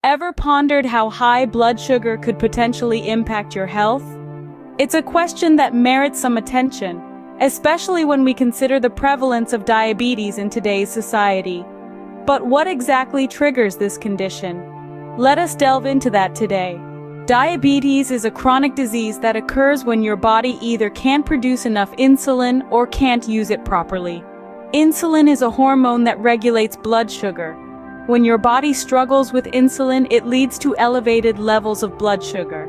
Ever pondered how high blood sugar could potentially impact your health? It's a question that merits some attention, especially when we consider the prevalence of diabetes in today's society. But what exactly triggers this condition? Let us delve into that today. Diabetes is a chronic disease that occurs when your body either can't produce enough insulin or can't use it properly. Insulin is a hormone that regulates blood sugar. When your body struggles with insulin, it leads to elevated levels of blood sugar.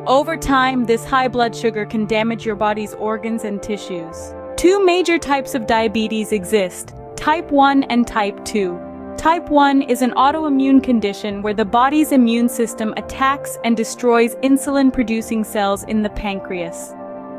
Over time, this high blood sugar can damage your body's organs and tissues. Two major types of diabetes exist: type 1 and type 2. Type 1 is an autoimmune condition where the body's immune system attacks and destroys insulin-producing cells in the pancreas.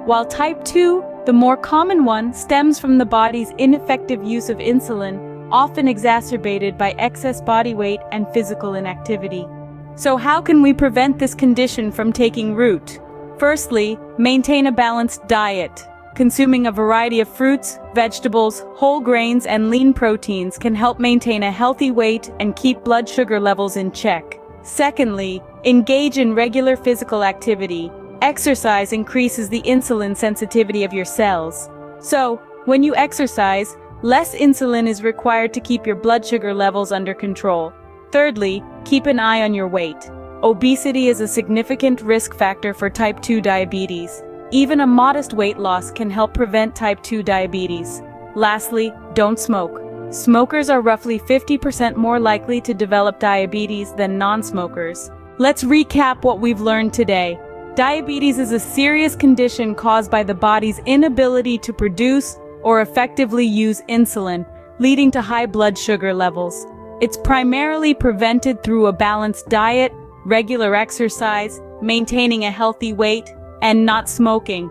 While type 2, the more common one, stems from the body's ineffective use of insulin, often exacerbated by excess body weight and physical inactivity. So how can we prevent this condition from taking root? Firstly, maintain a balanced diet. Consuming a variety of fruits, vegetables, whole grains, and lean proteins can help maintain a healthy weight and keep blood sugar levels in check. Secondly, engage in regular physical activity. Exercise increases the insulin sensitivity of your cells. So, when you exercise, less insulin is required to keep your blood sugar levels under control. Thirdly, keep an eye on your weight. Obesity is a significant risk factor for type 2 diabetes. Even a modest weight loss can help prevent type 2 diabetes. Lastly, don't smoke. Smokers are roughly 50% more likely to develop diabetes than non-smokers. Let's recap what we've learned today. Diabetes is a serious condition caused by the body's inability to produce or effectively use insulin, leading to high blood sugar levels. It's primarily prevented through a balanced diet, regular exercise, maintaining a healthy weight, and not smoking.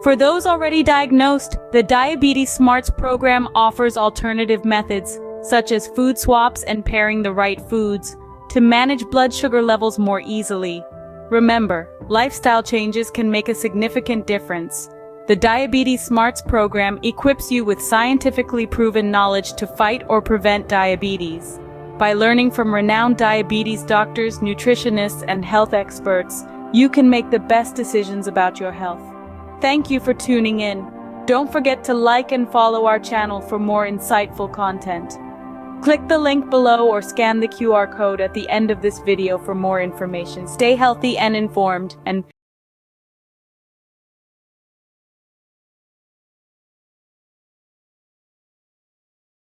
For those already diagnosed, the Diabetes Smarts program offers alternative methods, such as food swaps and pairing the right foods, to manage blood sugar levels more easily. Remember, lifestyle changes can make a significant difference. The Diabetes Smarts program equips you with scientifically proven knowledge to fight or prevent diabetes. By learning from renowned diabetes doctors, nutritionists, and health experts, you can make the best decisions about your health. Thank you for tuning in. Don't forget to like and follow our channel for more insightful content. Click the link below or scan the QR code at the end of this video for more information. Stay healthy and informed, and